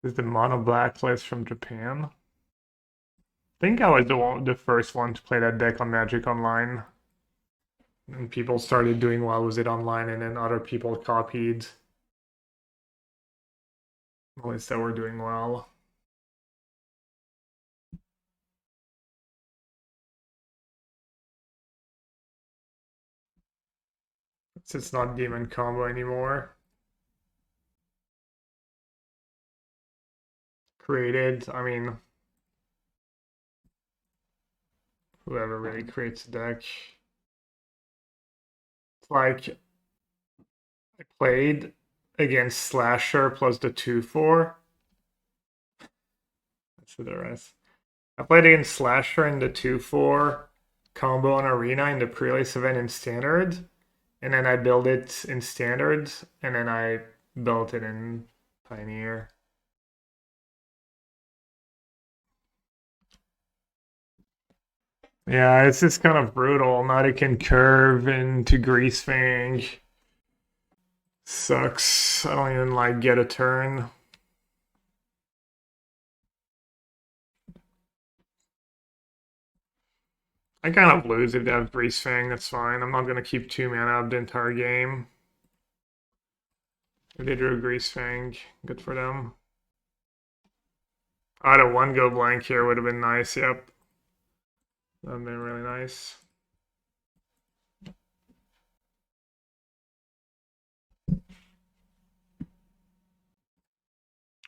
This is the mono black list from Japan. I think I was the first one to play that deck on Magic Online. And people started doing well with it online, and then other people copied. At least that were doing well. It's not demon combo anymore. Created, I mean, whoever really creates a deck. It's like I played against Slasher plus the 2/4. That's the Duress. I played against Slasher in the 2/4 combo on Arena in the Prelim event in Standard. And then I built it in Standard, and then I built it in Pioneer. Yeah, it's just kind of brutal. Now it can curve into Greasefang. Sucks. I don't even like get a turn. I kind of lose if they have Greasefang, that's fine. I'm not going to keep 2 mana up the entire game. If they drew Greasefang, good for them. I'd have 1 go blank here, would have been nice, yep. That would have been really nice.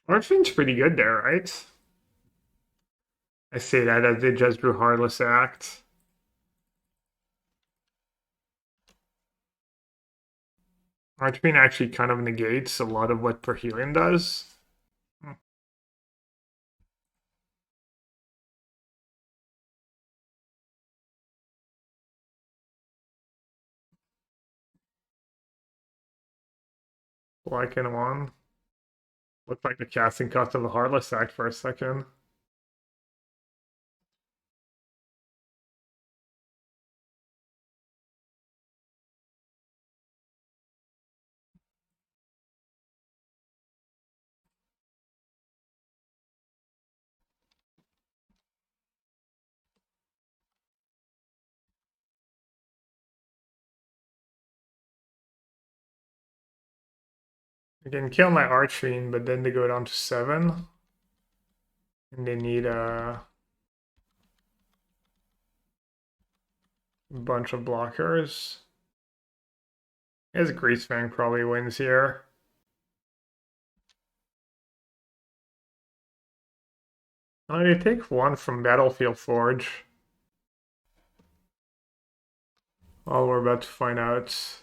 Archfiend's pretty good there, right? I say that as they just drew Heartless Act. Archfiend actually kind of negates a lot of what Perhelion does. Black and 1. Looked like the casting cost of the Heartless Act for a second. I can kill my Archfiend, but then they go down to 7. And they need a bunch of blockers. His Greasefang probably wins here. Oh, they take 1 from Battlefield Forge. Oh, we're about to find out.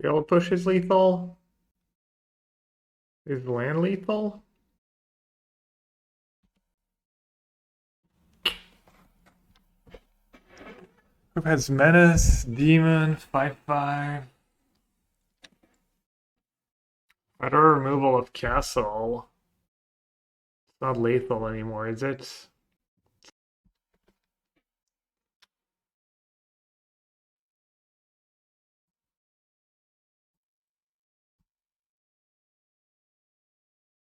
Yellow push is lethal. Is land lethal? Group has Menace, Demon, 5/5. Better removal of Castle. It's not lethal anymore, is it?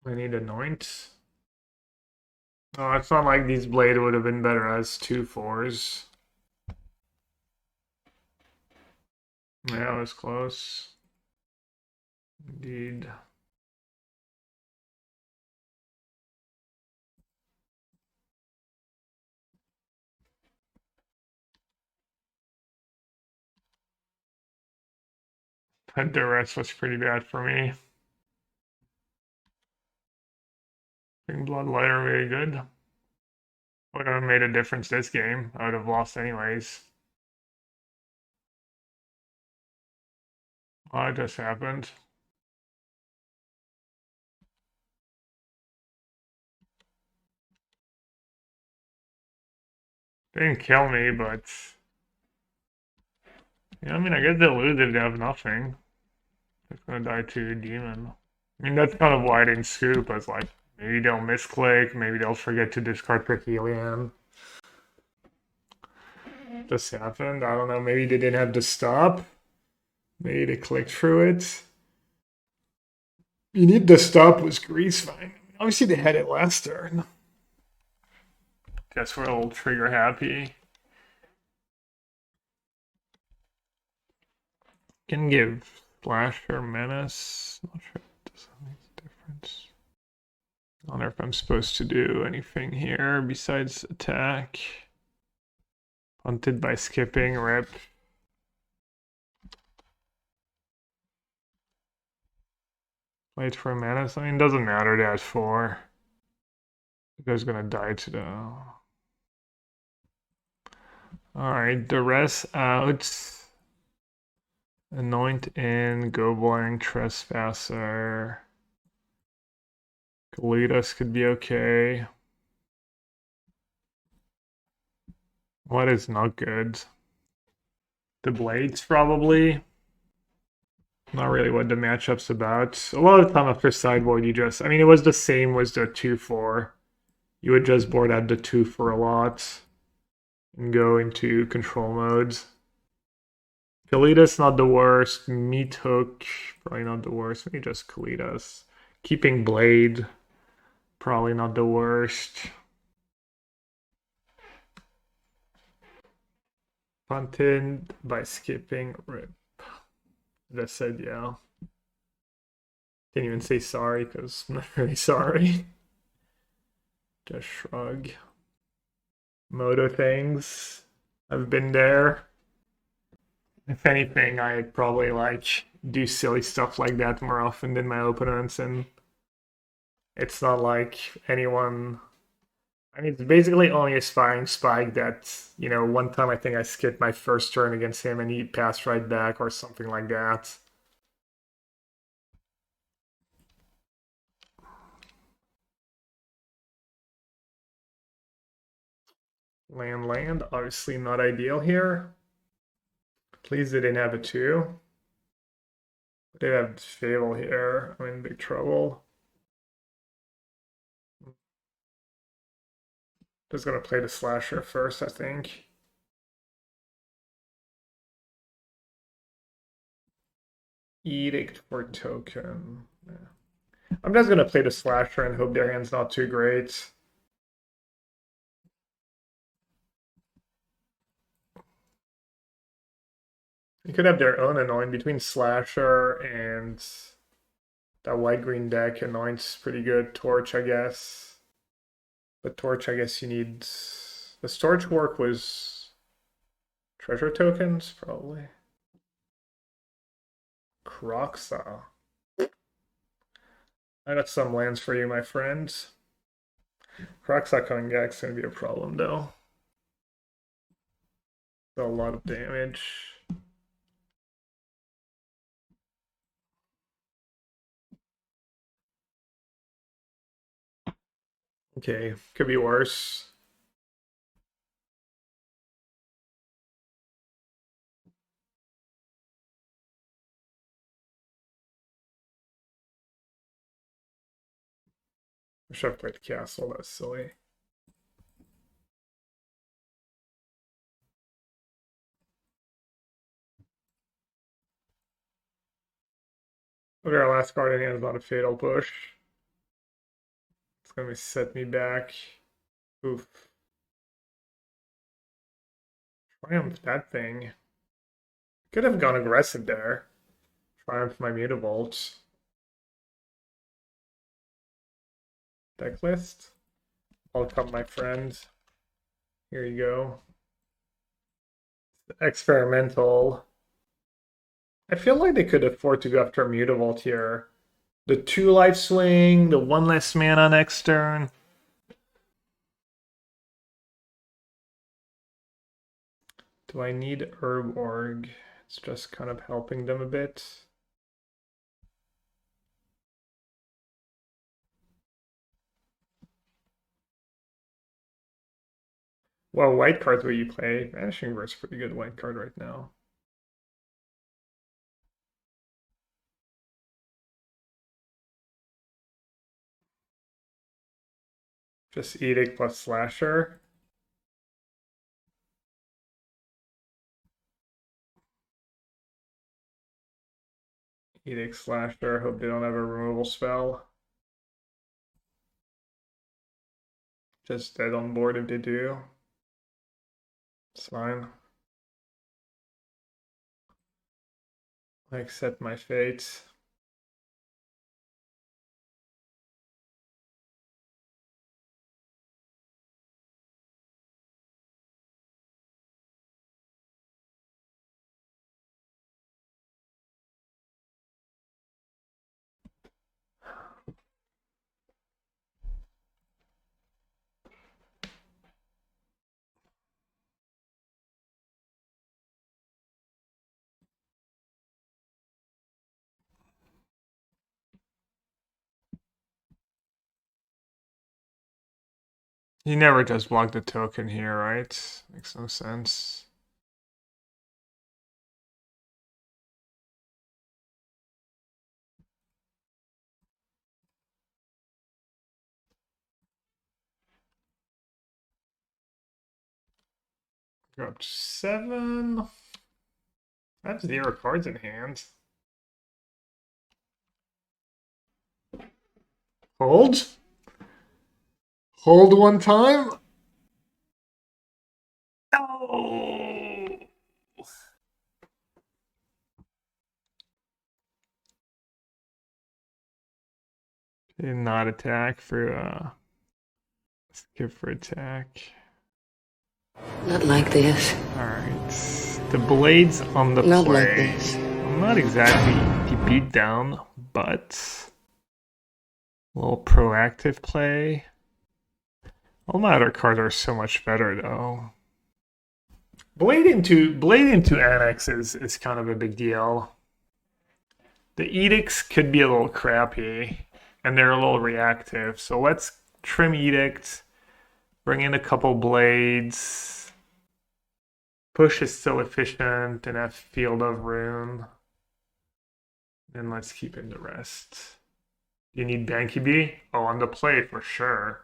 I need Anoint. Oh, it's not like these blade would have been better as 2/4s. Yeah, it was close. Indeed. That Duress was pretty bad for me. I think Bloodlighter very good. Would have made a difference this game. I would have lost anyways. Well, it just happened. They didn't kill me, but yeah, I mean, I guess they'll lose if they have nothing. It's gonna die to a demon. I mean, that's kind of why I didn't scoop. I was like, maybe they'll misclick, maybe they'll forget to discard for Helium. This happened. I don't know. Maybe they didn't have to stop. Maybe they clicked through it. You need the stop was Greasevine. Obviously, they had it last turn. Guess we're a little trigger happy. Can give Splash or Menace. Not sure if it does make a difference. I don't know if I'm supposed to do anything here besides attack. Punted by skipping, rip. Wait for a Menace. I mean, it doesn't matter, they had 4. You guys gonna die to the... Alright, Duress out. Anoint in, Graveyard Trespasser. Kalitas could be okay. What is not good? The Blades, probably. Not really what the matchup's about. A lot of the time after sideboard, you just... I mean, it was the same with the 2-4. You would just board out the 2 for a lot. And go into control modes. Kalitas, not the worst. Meathook, probably not the worst. Maybe just Kalitas. Keeping Blade, probably not the worst. Punted by skipping rip. As I said, yeah. Didn't even say sorry because I'm not really sorry. Just shrug. Moto things. I've been there. If anything, I probably like do silly stuff like that more often than my opponents, and it's not like anyone. I mean, it's basically only Aspiring Spike that, you know, one time I think I skipped my first turn against him and he passed right back or something like that. Land, obviously not ideal here. Please they didn't have a 2. They have Fable here. I'm in big trouble. Just gonna play the Slasher first, I think. Edict for token. Yeah. I'm just gonna play the Slasher and hope their hand's not too great. You could have their own Anoint between Slasher and that white-green deck. Anoint's pretty good. Torch, I guess. But Torch, I guess you need... The storage work was treasure tokens, probably. Kroxa. I got some lands for you, my friends. Kroxa coming back's gonna be a problem, though. A lot of damage. Okay, could be worse. I should have played Castle, that's silly. Okay, our last card in hand is not a Fatal Push. It's gonna set me back. Oof. Triumph that thing. Could have gone aggressive there. Triumph my Mutavault. Deck list. Welcome, my friend. Here you go. Experimental. I feel like they could afford to go after Mutavault here. The 2-life swing, the 1 less mana next turn. Do I need Urborg? It's just kind of helping them a bit. Well, white card's what you play. Vanishing Verse pretty good white card right now. Just Edict plus Slasher. Edict Slasher. Hope they don't have a removal spell. Just dead on board if they do. It's fine. I accept my fate. You never just block the token here, right? Makes no sense. Go up to 7. I have 0 cards in hand. Hold? Hold one time? No! Did not attack for, skip for attack. Not like this. Alright. The blade's on the Not play. like this. I'm not exactly beat down, but a little proactive play. All my other cards are so much better though. Blade into Annex is kind of a big deal. The edicts could be a little crappy, and they're a little reactive. So let's trim Edict, bring in a couple blades. Push is still efficient, and have Field of Ruin. And let's keep in the rest. You need Banky? Oh, on the play for sure.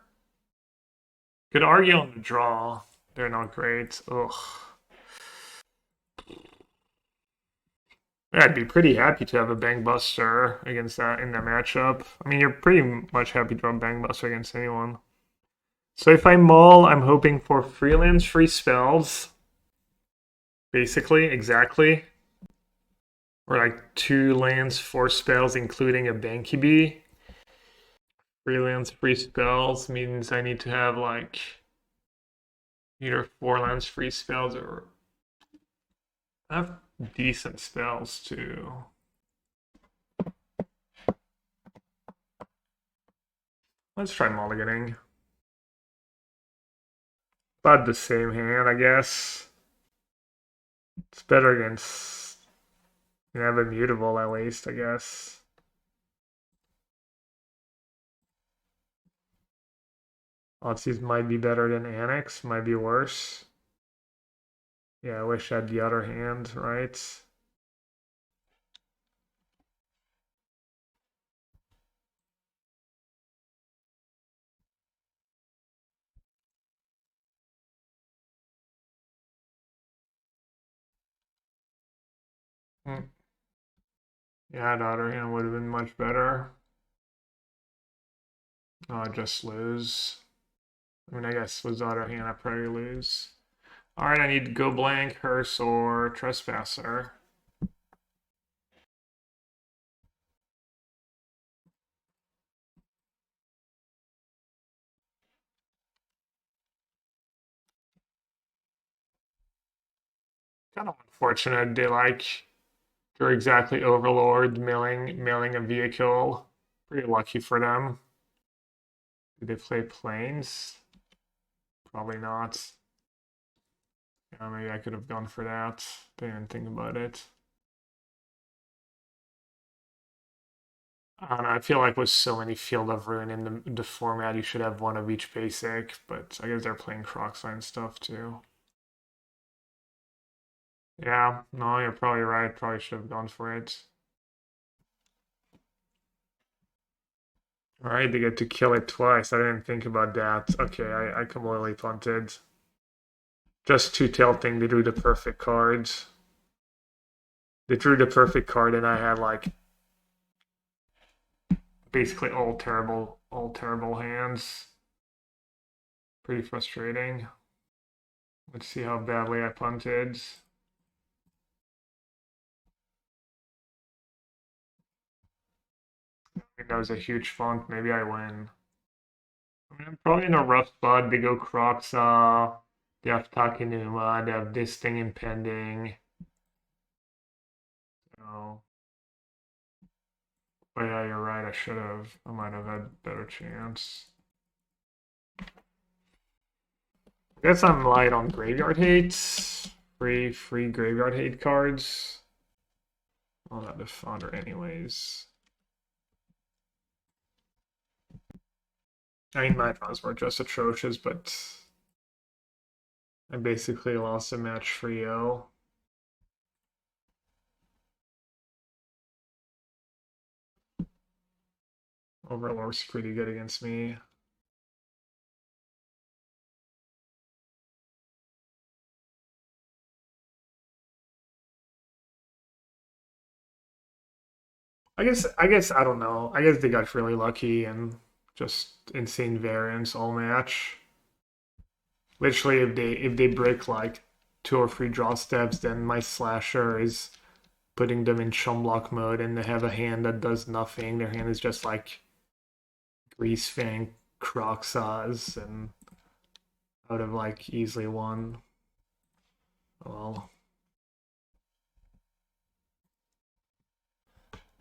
Could argue on the draw. They're not great. Ugh. Yeah, I'd be pretty happy to have a Bankbuster against that in that matchup. I mean, you're pretty much happy to have a Bankbuster against anyone. So if I maul, I'm hoping for freelance free spells. Basically, exactly. Or like 2 lands, 4 spells, including a Banky. Freelance free spells means I need to have like either 4 lands free spells or I have decent spells too. Let's try mulliganing. About the same hand, I guess. It's better against. You have a Mutavault at least, I guess. Thoughtseize might be better than Annex, might be worse. Yeah, I wish I had the other hand, right? Yeah, the other hand would have been much better. Oh, just lose. I mean, I guess with the other hand, I probably lose. Alright, I need to go blank, Hearse, or Trespasser. Kind of unfortunate they they're exactly Overlord milling a vehicle. Pretty lucky for them. Did they play Planes? Probably not. Yeah, maybe I could have gone for that. Didn't think about it. I don't know, I feel like with so many Field of Ruin in the format, you should have one of each basic, but I guess they're playing Crocsine stuff too. Yeah, no, you're probably right. Probably should have gone for it. Alright, they get to kill it twice. I didn't think about that. Okay, I completely punted. Just two-tail thing, they drew the perfect cards. They drew the perfect card and I had like basically all terrible hands. Pretty frustrating. Let's see how badly I punted. I think that was a huge funk. Maybe I win. I mean, I'm probably in a rough spot. They go Crocs, they have Takenuma, they have this thing impending. So, but yeah, you're right. I should have. I might have had a better chance. I guess I'm light on graveyard hates. Free graveyard hate cards. I'll have the fodder anyways. I mean, my draws were just atrocious, but I basically lost a match for Yo. Overlord's pretty good against me. I guess I don't know. I guess they got really lucky and just insane variance all match. Literally, if they break like 2 or 3 draw steps, then my slasher is putting them in Shumlock mode, and they have a hand that does nothing. Their hand is just like Greasefang, Crocsaz, and I would have like easily won. Well,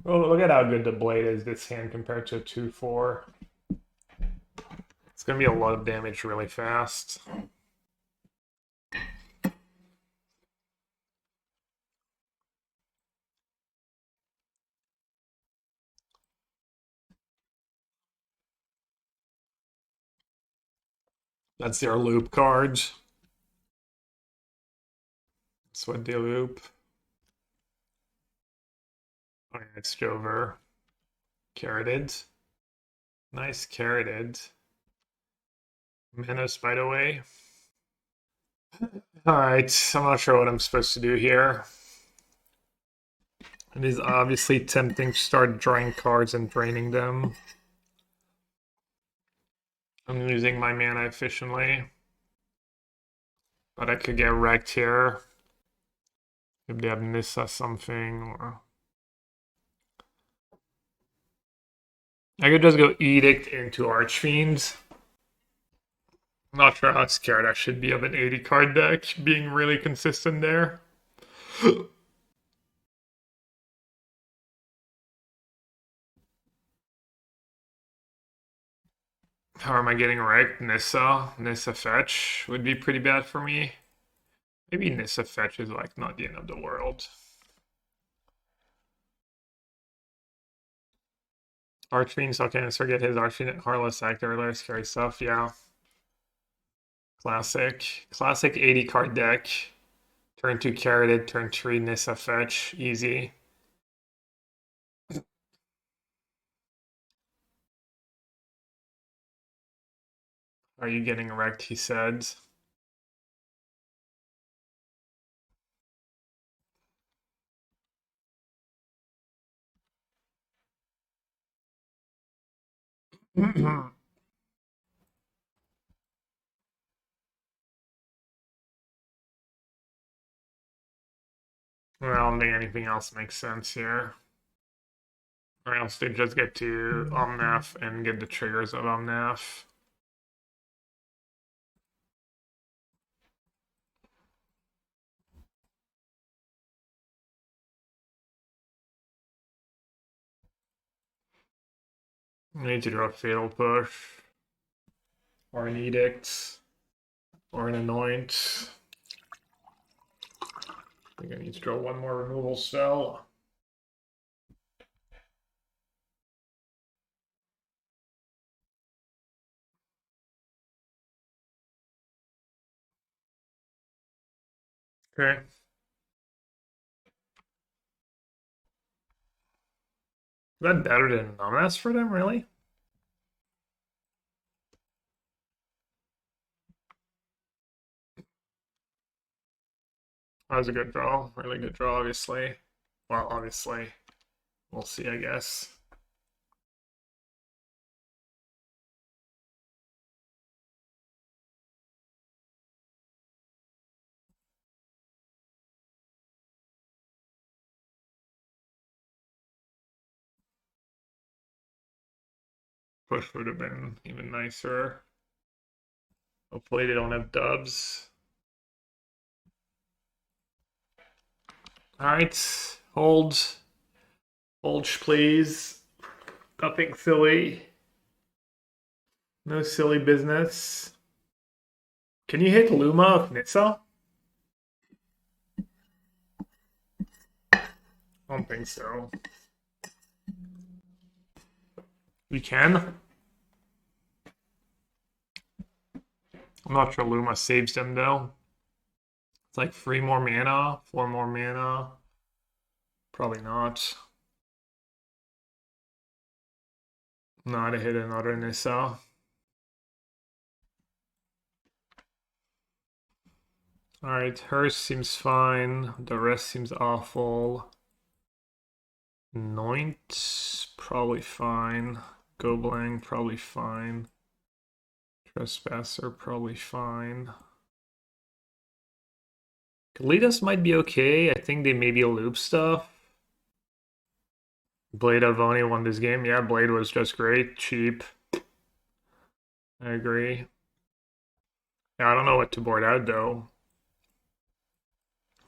look at how good the blade is this hand compared to a 2/4. It's gonna be a lot of damage really fast. That's their loop cards. That's what they loop. Oh, yeah, it's Jover. Carroted. Nice carroted. Menace, by the way. Alright, I'm not sure what I'm supposed to do here. It is obviously tempting to start drawing cards and draining them. I'm using my mana efficiently. But I could get wrecked here. If they have Nissa something, or... I could just go Edict into Archfiend. I'm not sure how scared I should be of an 80 card deck being really consistent there. How am I getting wrecked? Nissa. Nissa Fetch would be pretty bad for me. Maybe Nissa Fetch is like not the end of the world. Archfiend, so can get his Archfiend Heartless Act earlier, scary stuff, yeah. Classic. Classic 80 card deck. Turn 2 Carroted, turn 3 Nissa Fetch. Easy. Are you getting wrecked? He said. Well, I don't think anything else makes sense here. Or else they just get to Omnath and get the triggers of Omnath. I need to draw a Fatal Push. Or an Edict. Or an Anoint. I think I need to draw one more removal spell. Okay. Is that better than Numbness for them, really? That was a good draw. Really good draw, obviously. Well, obviously. We'll see, I guess. Push would have been even nicer. Hopefully they don't have dubs. Alright, hold. Hold, please. Nothing silly. No silly business. Can you hit Luma of Nitsa? I don't think so. We can. I'm not sure Luma saves them though. It's like 3 more mana, 4 more mana. Probably not. Not to hit another Nissa. Alright, hers seems fine. The rest seems awful. Anoint, probably fine. Goblang, probably fine. Trespasser, probably fine. Kalitas might be okay. I think they maybe loop stuff. Blade of only won this game. Yeah, Blade was just great. Cheap. I agree. Yeah, I don't know what to board out though.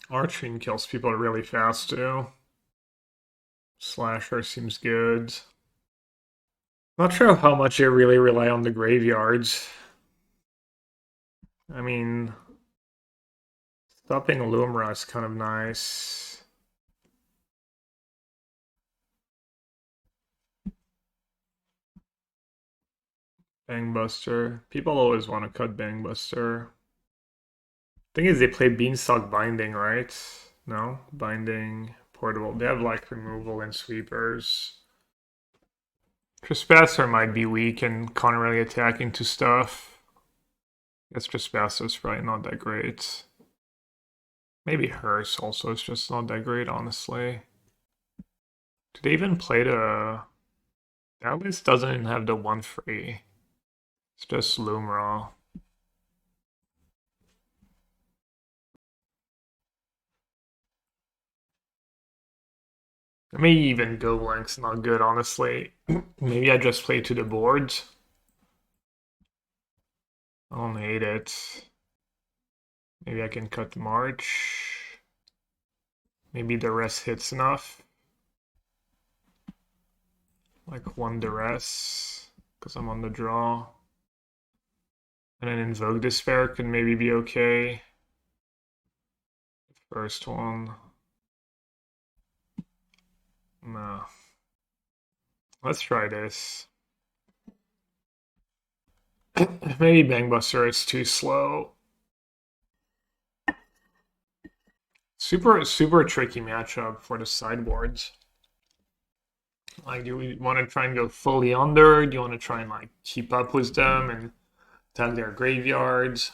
Archfiend kills people really fast too. Slasher seems good. Not sure how much I really rely on the graveyards. I mean, stopping Lumra is kind of nice. Bankbuster. People always want to cut Bankbuster. Thing is, they play Beanstalk Binding, right? No? Binding, Portable. They have like removal and sweepers. Trespasser might be weak and can't really attack into stuff. I guess Trespasser's probably not that great. Maybe Hearse also is just not that great, honestly. Did they even play the... That list doesn't even have the 1-free. It's just Lumra. Maybe even Goblank's not good, honestly. Maybe I just play to the board. I don't hate it. Maybe I can cut March. Maybe the rest hits enough. Like 1 Duress, because I'm on the draw. And then Invoke Despair could maybe be okay. First one. No. Let's try this. Maybe Bankbuster is too slow. Super tricky matchup for the sideboards. Like, do we want to try and go fully under? Do you want to try and like keep up with them and attack their graveyards?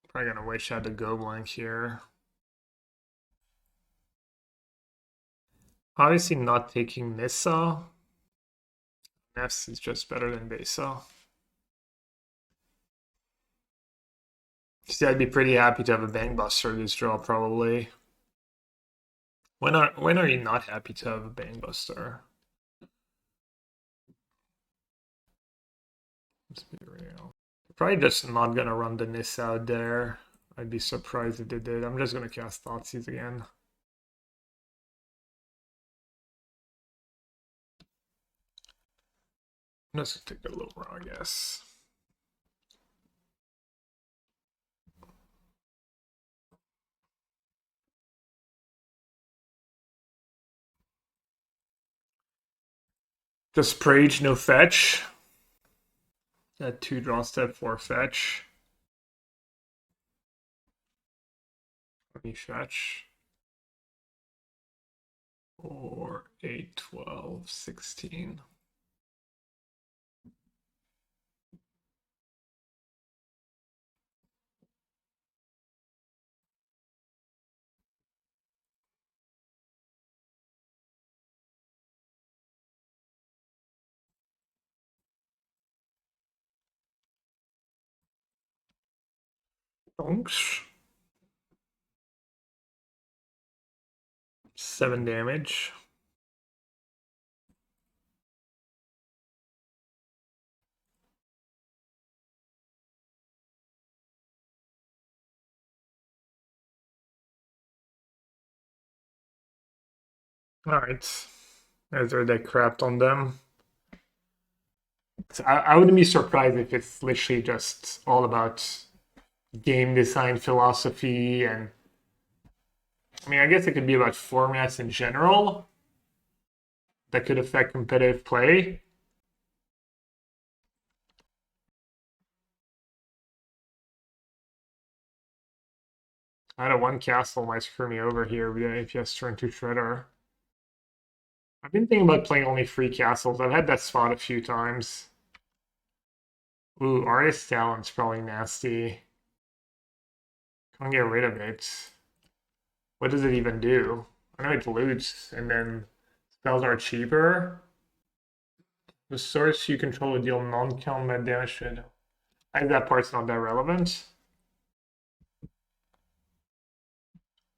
Probably gonna wish I had the Goblank here. Obviously not taking Nissa. Ness is just better than Besa. See, I'd be pretty happy to have a Bankbuster this draw, probably. When are you not happy to have a Bankbuster? Let's be real. Probably just not gonna run the Nis out there. I'd be surprised if they did. I'm just gonna cast Thoughtseize again. I'm just gonna take a little wrong, I guess. Just Prage, no fetch. That 2 draw step 4 fetch. Let me fetch. 4, 8, 12, 16. Donks. 7 damage. Alright. As there that crapped on them. So I wouldn't be surprised if it's literally just all about game design philosophy, and I mean, I guess it could be about formats in general that could affect competitive play. I had a 1 castle might screw me over here if you just turn to Shredder. I've been thinking about playing only 3 castles. I've had that spot a few times. Ooh, Artist Talent's probably nasty. Can't get rid of it. What does it even do? I know it loots, and then spells are cheaper. The source you control will deal non-combat damage to it. I think that part's not that relevant.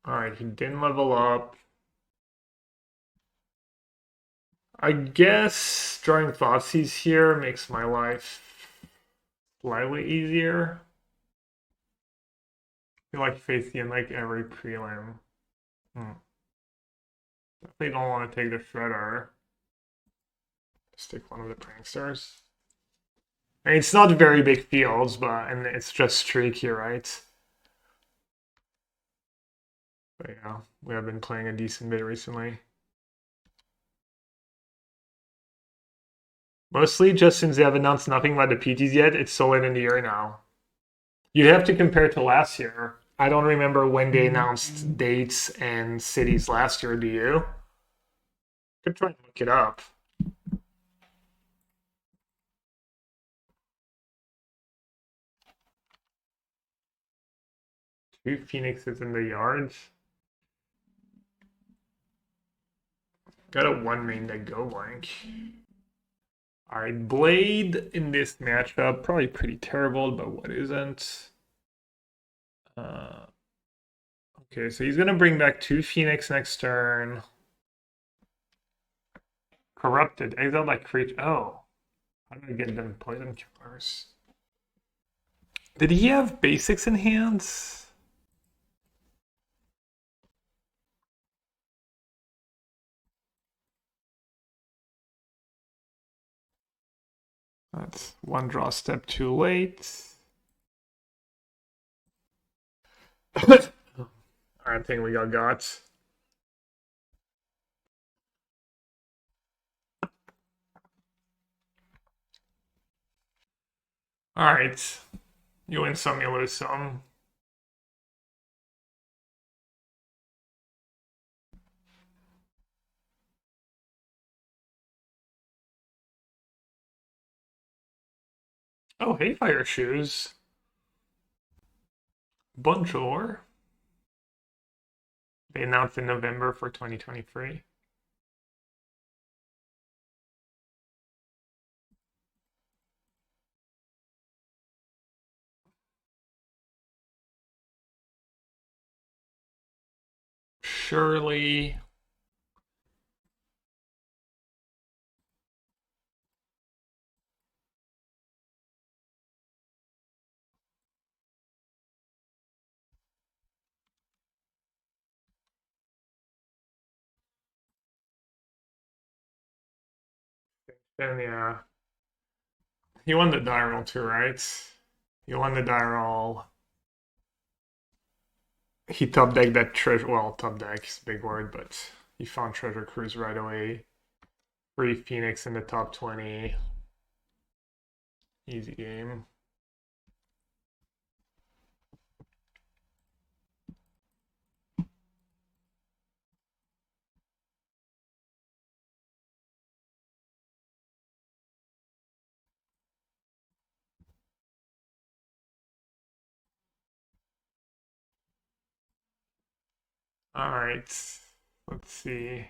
Alright, he didn't level up. I guess drawing Thoughtseize here makes my life slightly easier. I feel like facing in like every prelim. Definitely don't want to take the Shredder. Stick one of the Pranksters. I mean, it's not very big fields, and it's just streaky, right? But yeah, we have been playing a decent bit recently. Mostly just since they have announced nothing about the PTs yet, it's so late in the year now. You have to compare to last year. I don't remember when they announced dates and cities last year, do you? Could try and look it up. Two Phoenixes in the yard. Got a 1 main that go blank. Alright, Blade in this matchup, probably pretty terrible, but what isn't? Okay, so he's gonna bring back 2 Phoenix next turn. Corrupted, exile that creature. Oh, how do I get them poison killers? Did he have basics in hands? That's 1 draw step too late. I think we got. Alright. You win some, you lose some. Oh, hey, Fire Shoes. Bonjour. They announced in November for 2023. Surely. And yeah. He won the die roll too, right? He won the die roll. He top decked that treasure. Well, top deck is a big word, but he found Treasure Cruise right away. 3 Phoenix in the top 20. Easy game. Alright. Let's see.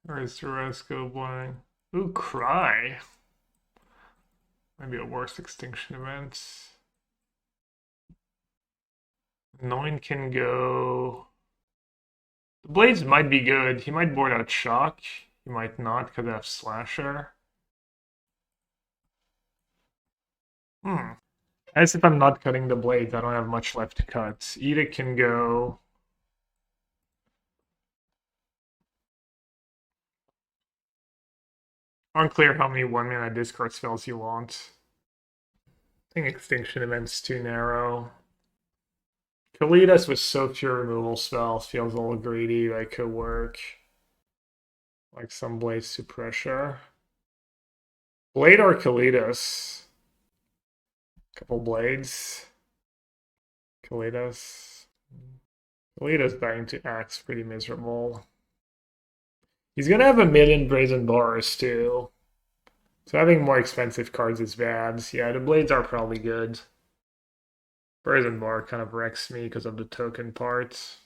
Where's Duress go blind? Ooh, Cry. Maybe a worse Extinction Event. Anoint can go. The Blades might be good. He might board out Shock. He might not because I have Slasher. As if I'm not cutting the Blades, I don't have much left to cut. Edict can go. Unclear how many 1-mana discard spells you want. I think Extinction Event's too narrow. Kalitas with so few removal spells feels a little greedy. That could work. Like some Blades to pressure. Blade or Kalitas? Couple Blades. Kalitas. Kalitas dying to Axe, pretty miserable. He's gonna have a million Brazen Bars too. So having more expensive cards is bad. Yeah, the Blades are probably good. Brazen Bar kind of wrecks me because of the token part.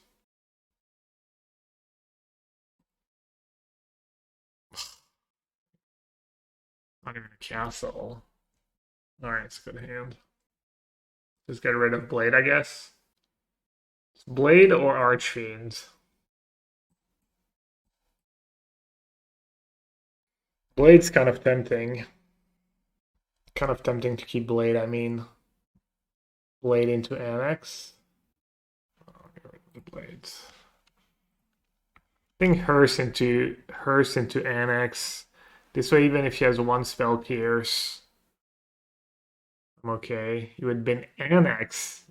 Not even a castle. Alright, it's a good hand. Just get rid of Blade, I guess. It's Blade or Archfiend? Blade's kind of tempting. Kind of tempting to keep Blade, I mean. Blade into Annex. Oh, get rid of the Blades. I think Hearse into Annex. This way, even if he has one spell pierce, I'm okay. You would bin Annex.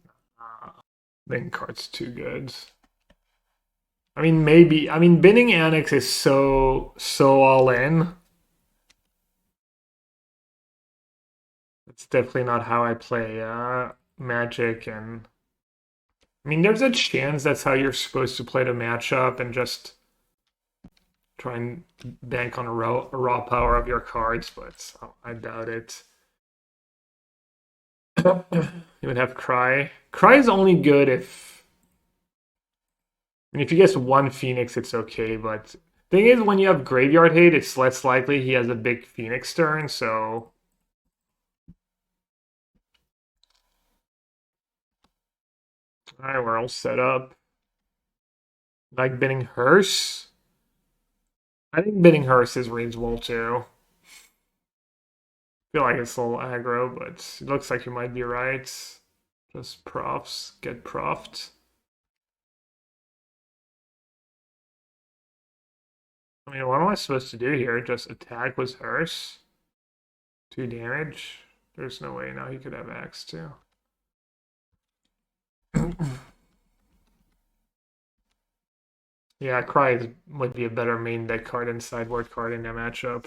Bin card's too good. I mean, maybe. I mean, binning Annex is so all in. It's definitely not how I play Magic, and I mean, there's a chance that's how you're supposed to play the matchup and just try and bank on a raw power of your cards, but I doubt it. You would have Cry. Cry is only good if... I mean, if you guess one Phoenix, it's okay, but... Thing is, when you have Graveyard Hate, it's less likely he has a big Phoenix turn, so... Alright, we're all set up. Like binning Hearse? I think binning Hearse is reasonable too. I feel like it's a little aggro, but it looks like you might be right. Just profs, get profed. I mean, what am I supposed to do here? Just attack with Hearse? 2 damage? There's no way now he could have Axe too. Yeah, Cry would be a better main deck card than sideboard card in that matchup.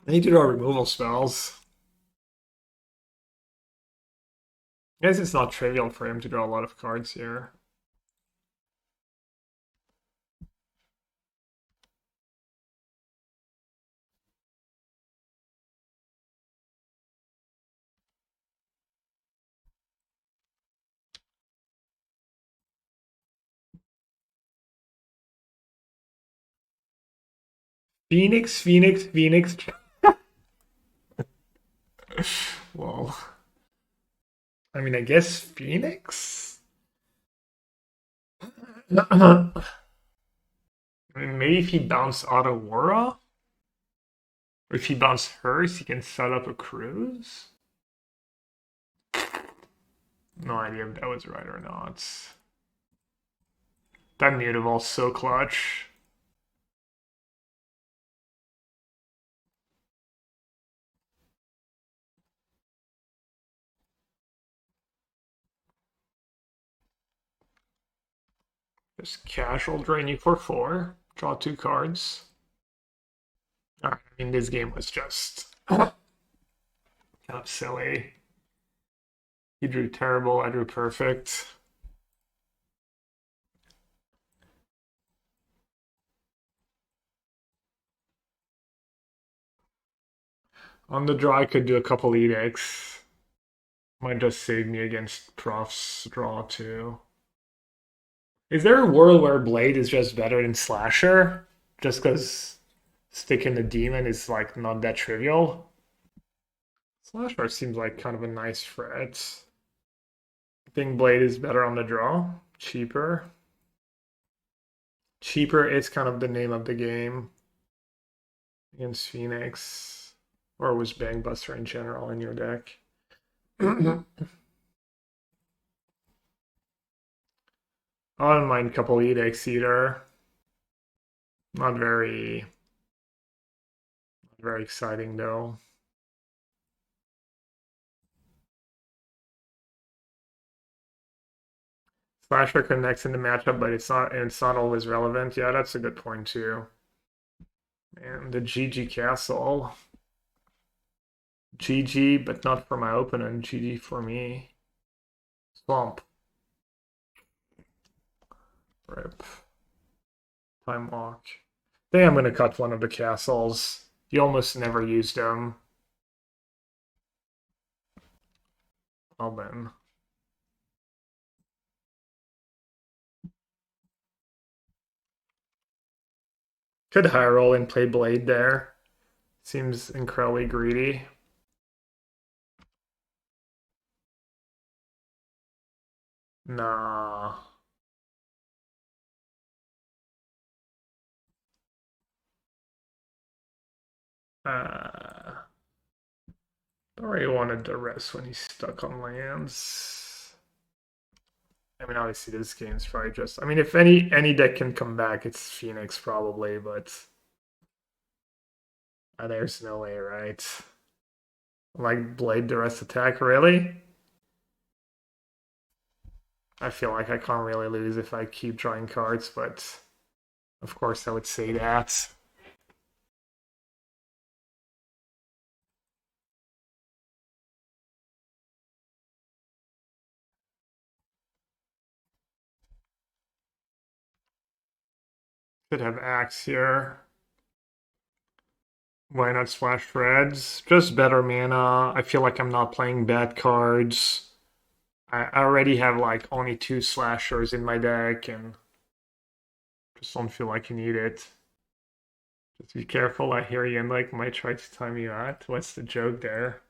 I need to draw removal spells. I guess it's not trivial for him to draw a lot of cards here. Phoenix. Well, I mean, I guess Phoenix? I mean, maybe if he bounced Aurora? Or if he bounced Hearse, he can set up a cruise? No idea if that was right or not. That Mutavault's so clutch. Just casual drain you for 4. Draw 2 cards. I mean, this game was just kind of silly. He drew terrible, I drew perfect. On the draw, I could do a couple edicts. Might just save me against Prof's draw too. Is there a world where Blade is just better than Slasher? Just because sticking the demon is like not that trivial? Slasher seems like kind of a nice threat. I think Blade is better on the draw. Cheaper. Cheaper is kind of the name of the game against Phoenix. Or was Bankbuster in general in your deck? I don't mind a couple edicts either. Not very exciting though. Slasher connects in the matchup, but it's not always relevant. Yeah, that's a good point too. And the GG Castle. GG, but not for my opponent. GG for me. Swamp. Rip. Time walk. I think I'm gonna cut one of the castles. You almost never use them. Well then. Could high roll and play Blade there. Seems incredibly greedy. Nah. Don't really wanted Duress when he's stuck on lands. I mean, obviously this game's probably just. I mean, if any deck can come back, it's Phoenix probably, but there's no way, right? Like Blade Duress attack, really? I feel like I can't really lose if I keep drawing cards, but of course I would say that. Could have Axe here. Why not Splash Reds? Just better mana. I feel like I'm not playing bad cards. I already have like only 2 slashers in my deck and just don't feel like you need it. Just be careful, I hear you and like might try to time you out. What's the joke there?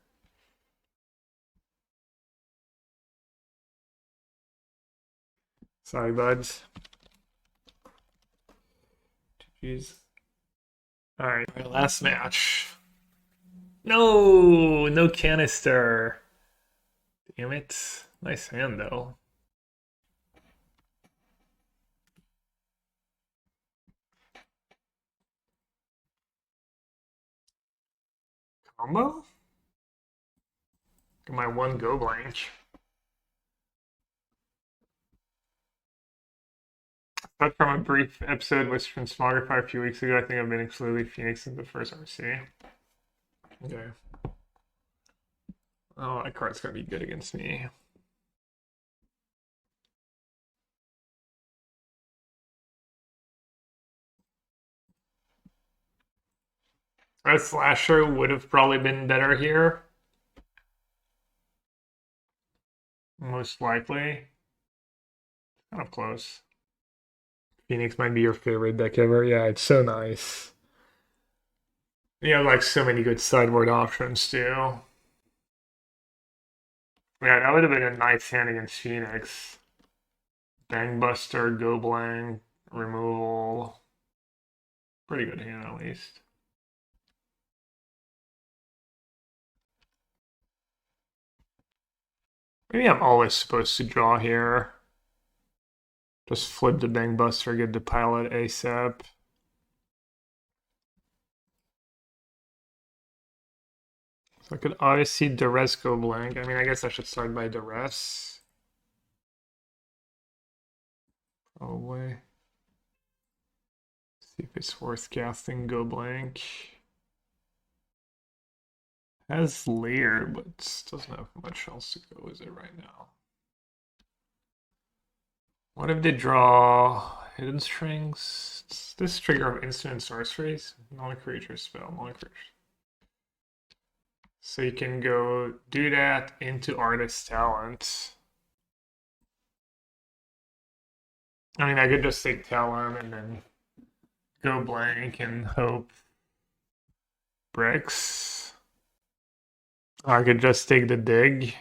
Sorry, buds. Jeez. Alright, last match. No, no canister. Damn it. Nice hand though. Combo? My one go blank. But from a brief episode with Transmogrify a few weeks ago, I think I've been exclusively Phoenix in the first RC. Okay. Oh, that card's gonna be good against me. A slasher would have probably been better here. Most likely. Kind of close. Phoenix might be your favorite deck ever. Yeah, it's so nice. You have like so many good sideboard options too. Yeah, that would have been a nice hand against Phoenix. Bankbuster, go blank, removal. Pretty good hand at least. Maybe I'm always supposed to draw here. Just flip the Bankbuster, get the pilot ASAP. So I could obviously Duress go blank. I mean, I guess I should start by Duress. Probably. See if it's worth casting go blank. Has Lair, but doesn't have much else to go with it right now. What if they draw Hidden Strings? It's this trigger of instant and sorceries? Non-creature spell, non-creature. So you can go do that into Artist Talent. I mean, I could just take Talon and then go blank and hope bricks. I could just take the dig.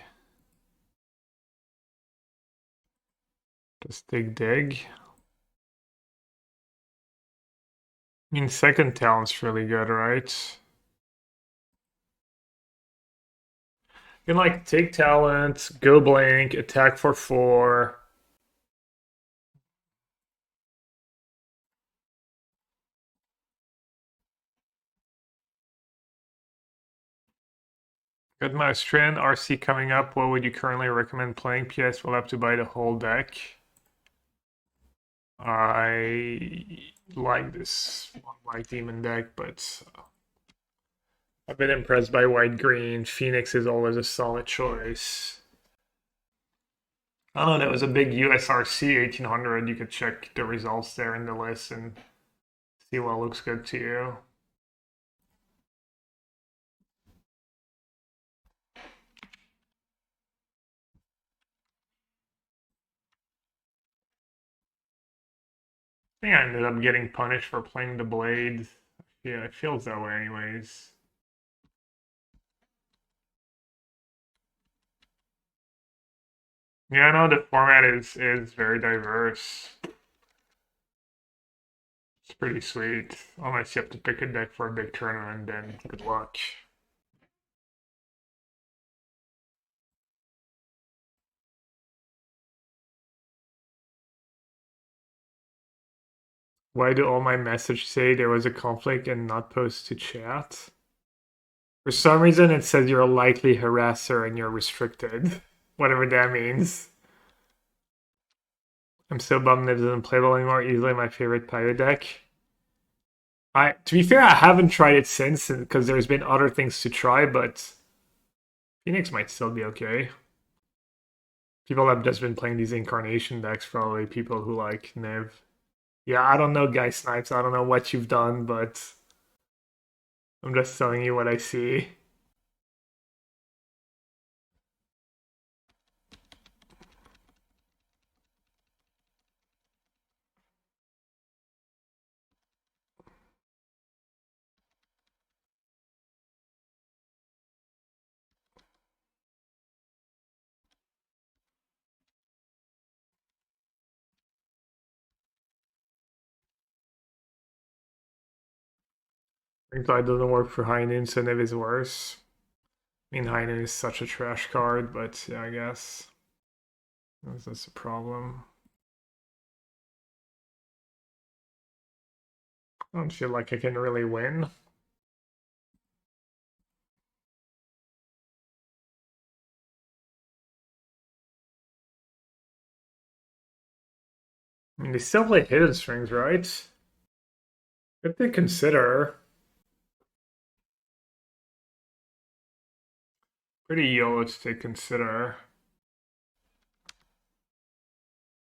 Just take dig. I mean, second Talon's really good, right? You can like take talent, go blank, attack for 4. Good Maestrin, RC coming up. What would you currently recommend playing? PS, we'll have to buy the whole deck. I like this White Demon deck, but I've been impressed by White Green. Phoenix is always a solid choice. Oh, that was a big USRC 1800. You could check the results there in the list and see what looks good to you. I think I ended up getting punished for playing the blade. Yeah, it feels that way anyways. Yeah, I know the format is very diverse. It's pretty sweet. Unless you have to pick a deck for a big tournament, then good luck. Why do all my messages say there was a conflict and not post to chat? For some reason, it says you're a likely harasser and you're restricted. Whatever that means. I'm so bummed it isn't playable anymore. Easily my favorite pirate deck. To be fair, I haven't tried it since because there's been other things to try, but Phoenix might still be okay. People have just been playing these incarnation decks, probably people who like Niv. Yeah, I don't know, Guy Snipes. I don't know what you've done, but I'm just telling you what I see. It doesn't work for Heinen, so Niv is worse. I mean, Heinen is such a trash card, but yeah, I guess that's a problem. I don't feel like I can really win. I mean, they still play hidden strings, right? Good to consider. Pretty YOLO to consider.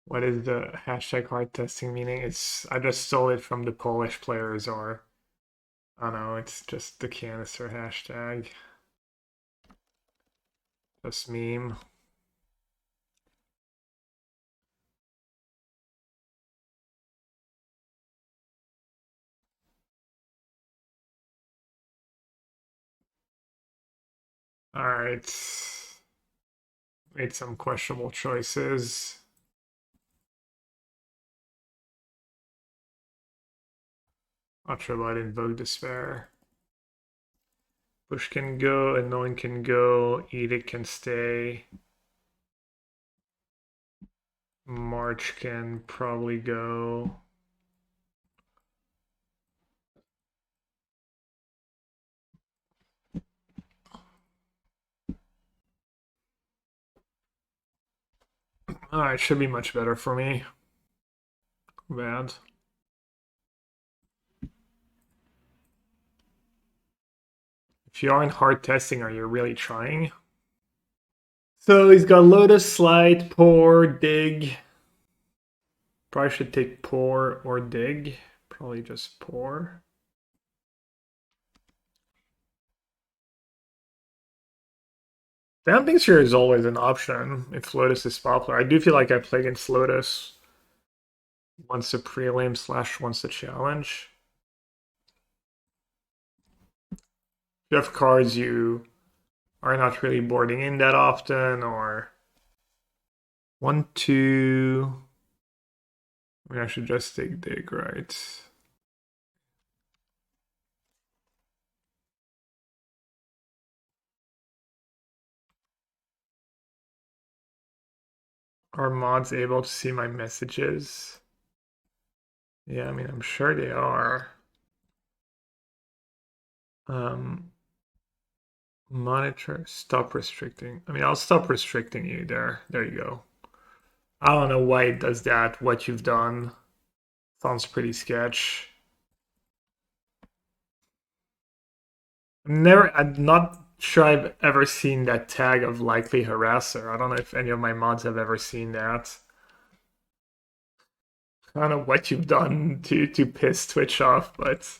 What is the hashtag hard testing meaning? I just stole it from the Polish players, or I don't know, it's just the canister hashtag. Just meme. Alright. Made some questionable choices. Not sure about Invoke Despair. Bush can go, Anoint can go, Edict can stay. March can probably go. Alright, should be much better for me. Bad. If you aren't hard testing, are you really trying? So he's got Lotus, Slide, Pour, Dig. Probably should take Pour or Dig. Probably just Pour. Damping Sphere is always an option if Lotus is popular. I do feel like I play against Lotus once the prelim / once the challenge. If you have cards you are not really boarding in that often, or 1, 2. I mean, I should just take Dig, right? Are mods able to see my messages? Yeah, I mean, I'm sure they are. Monitor, stop restricting. I mean, I'll stop restricting you there. There you go. I don't know why it does that. What you've done sounds pretty sketch. I'm not sure I've ever seen that tag of likely harasser. I don't know if any of my mods have ever seen that. I don't know what you've done to piss Twitch off, but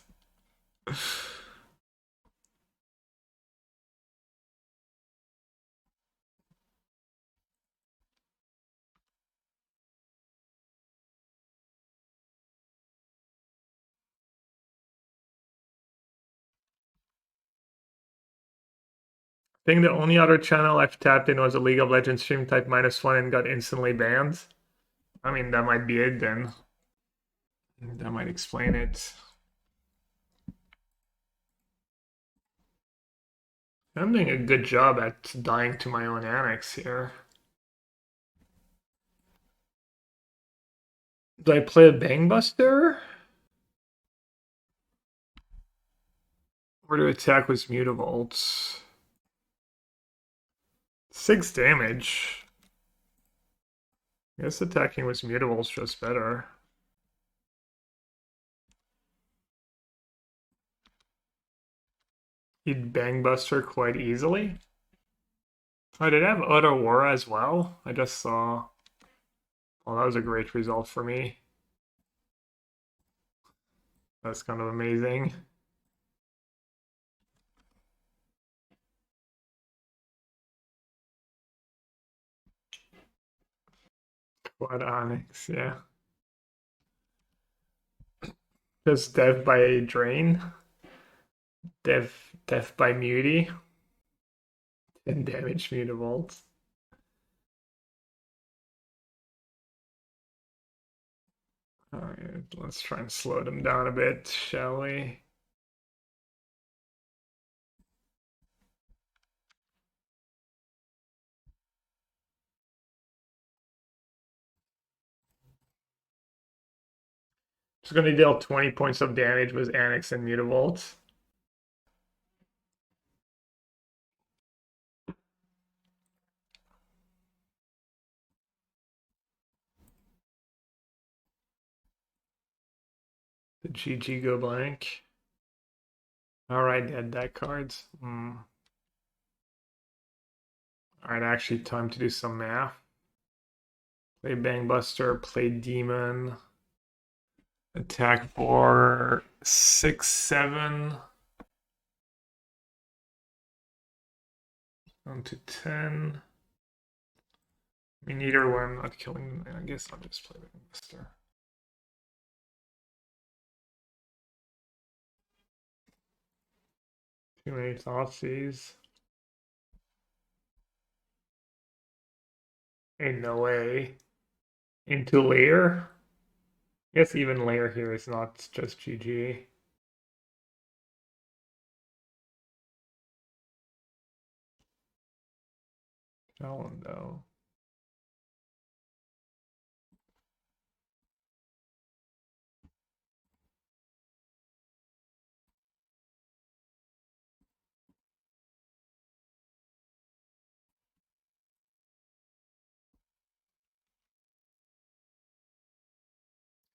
I think the only other channel I've tapped in was a League of Legends stream type -1 and got instantly banned. I mean, that might be it then. That might explain it. I'm doing a good job at dying to my own Annex here. Did I play a Bankbuster? Or to attack was Mutavault? 6 damage. I guess attacking with Mutavault's just better. He'd Bankbuster quite easily. Oh, did I have Auto Aura as well? I just saw. Well, that was a great result for me. That's kind of amazing. What Annex, yeah. Just death by Drain. Death by Muty. 10 damage Mutavault. Alright, let's try and slow them down a bit, shall we? Just going to deal 20 points of damage with Annex and Mutavault. The GG go blank. Alright, dead deck cards. Alright, actually time to do some math. Play Bankbuster, play Demon. Attack for 6, 7. On to 10. I mean, either one, not killing them. I guess I'll just play Bankbuster. Too many Thoughtseize. Ain't no way. Into layer? I guess even layer here is not just GG. Challenge though.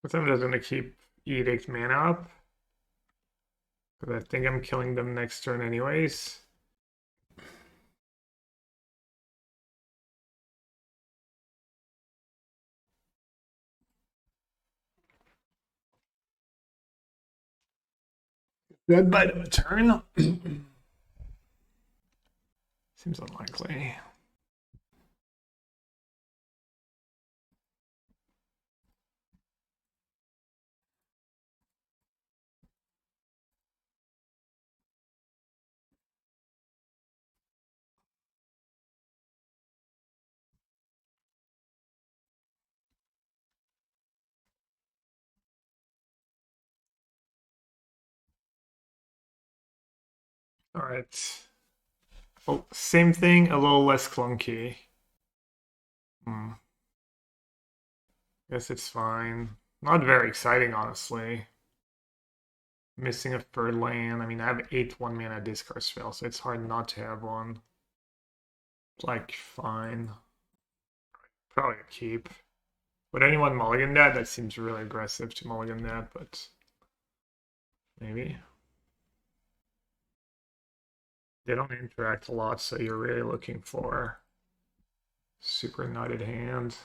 But I'm just gonna keep Edict mana up. But I think I'm killing them next turn anyways. Dead by the turn. Seems unlikely. All right. Oh, same thing, a little less clunky. Guess it's fine. Not very exciting, honestly. Missing a third land. I mean, I have 8 1-mana discard spells, so it's hard not to have one. Like, fine. Probably a keep. Would anyone mulligan that? That seems really aggressive to mulligan that, but maybe. They don't interact a lot, so you're really looking for super nutted hand.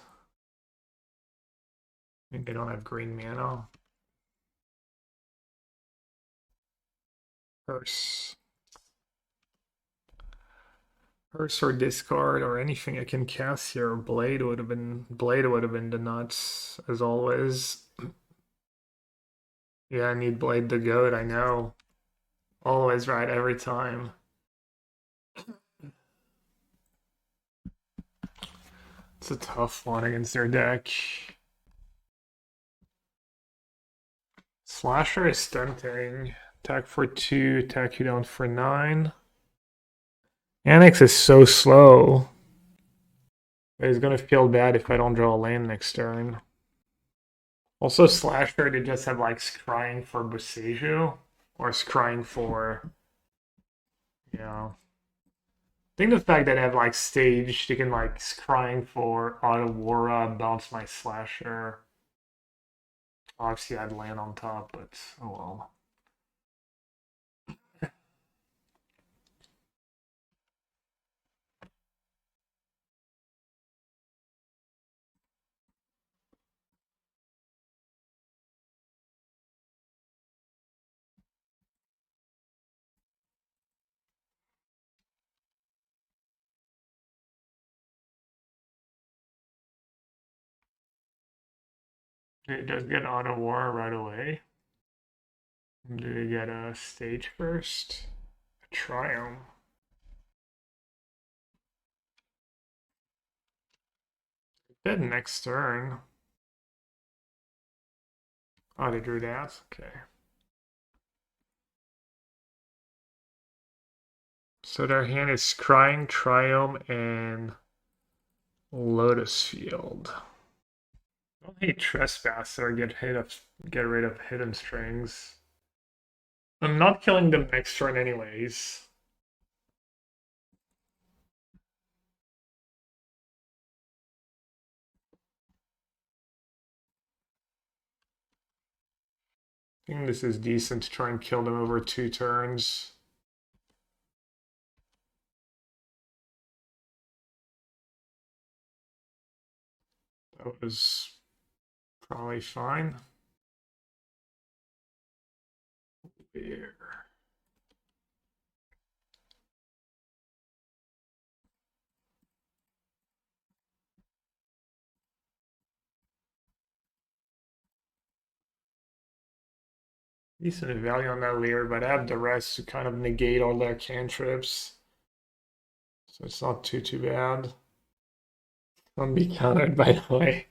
I mean, they don't have green mana. Curse. Curse or discard or anything I can cast here. Blade would have been the nuts, as always. Yeah, I need Blade the Goat, I know. Always right every time. It's a tough one against their deck. Slasher is stunting. Attack for 2, attack you down for 9. Annex is so slow. It's gonna feel bad if I don't draw a land next turn. Also, Slasher, they just have like scrying for Boseiju or scrying for, you know. I think the fact that I have like stage, they can like scrying for Otawara, bounce my Slasher. Obviously, I'd land on top, but oh well. It does get Otawara right away. Do they get a stage first? A Triumph. Dead next turn. Oh, they drew that? Okay. So their hand is Scrying, Triumph, and Lotus Field. Don't hate Trespasser, get rid of hidden strings. I'm not killing them next turn anyways. I think this is decent to try and kill them over 2 turns. That was probably fine. Here. Decent value on that Lear, but I have the rest to kind of negate all their cantrips. So it's not too bad. Don't be countered, by the way.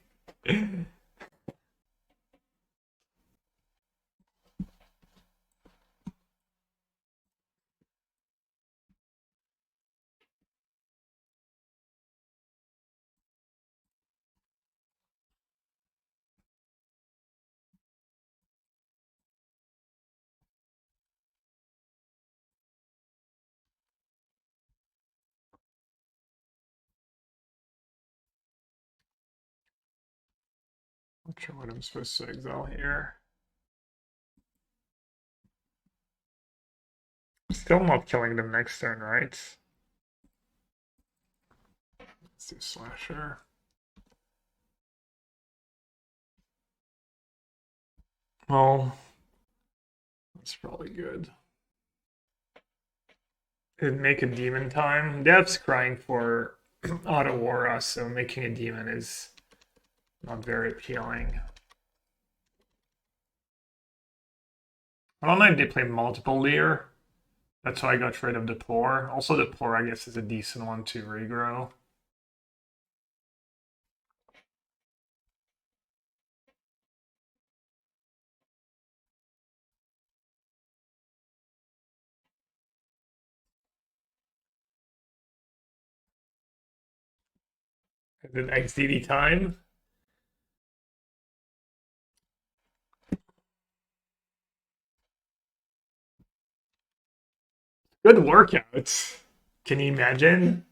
Not sure what I'm supposed to exile here. Still not killing them next turn, right? Let's do Slasher. Well, that's probably good. It'd make a demon time. Dev's crying for auto aura, so making a demon is not very appealing. I don't know if they play multiple Leer. That's why I got rid of the Poor. Also, the Poor, I guess, is a decent one to regrow. And then XDD time. Good workouts. Can you imagine?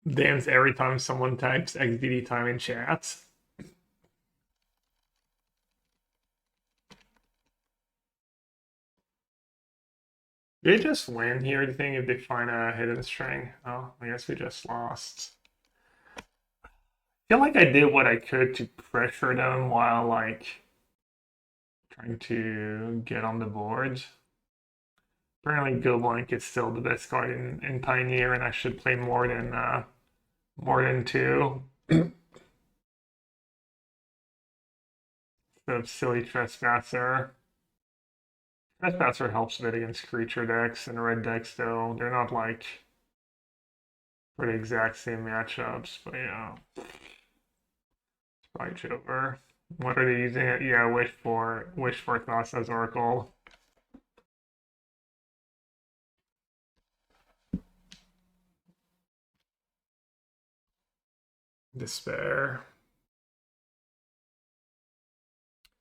Dance every time someone types XDD time in chat. They just win here, do you think, if they find a hidden string? Oh, I guess we just lost. I feel like I did what I could to pressure them while, like, trying to get on the board. Apparently, Go Blank is still the best card in Pioneer, and I should play more than two. So silly Trespasser. Trespasser helps a bit against creature decks and red decks, though. They're not like for the exact same matchups, but yeah. It's probably Jover. What are they using it? Yeah, Wish for Thoughtseize Oracle. Despair.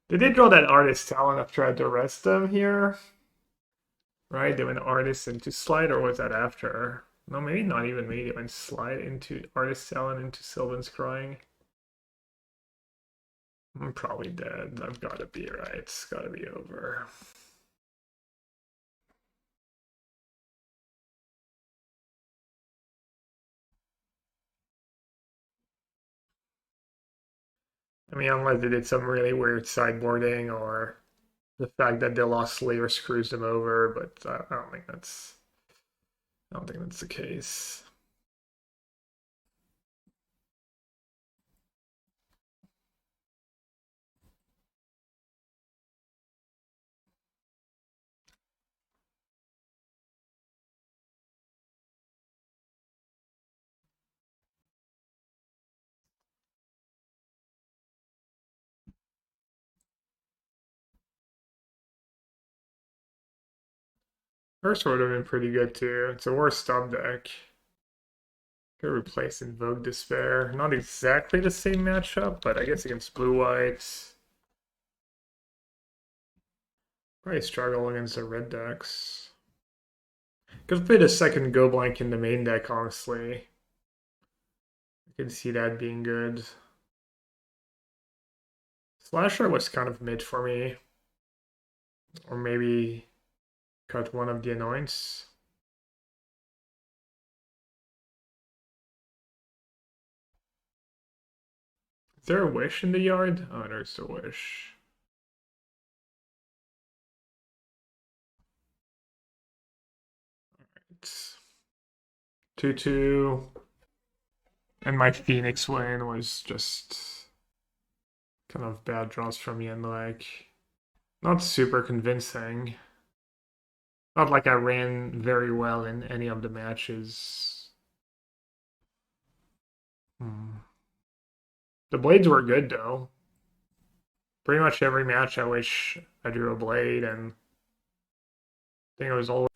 Did they draw that Artist Talent after I duress them here? Right, they went Artist into Slide, or was that after? No, maybe not even. Maybe they went Slide into Artist Talent into Sylvan's Crying. I'm probably dead. I've got to be right. It's got to be over. I mean, unless they did some really weird sideboarding, or the fact that they lost Slayer screws them over, but I don't think that's the case. First would have been pretty good too. It's a worse stub deck. Could replace Invoke Despair. Not exactly the same matchup, but I guess against blue-white. Probably struggle against the red decks. Could play the second Go Blank in the main deck, honestly. I could see that being good. Slasher was kind of mid for me. Or maybe cut one of the Anoints. Is there a Wish in the yard? Oh, there's a Wish. Alright. 2-2. And my Phoenix win was just kind of bad draws from me, and like not super convincing. Not like I ran very well in any of the matches. The blades were good though. Pretty much every match I wish I drew a blade, and I think it was all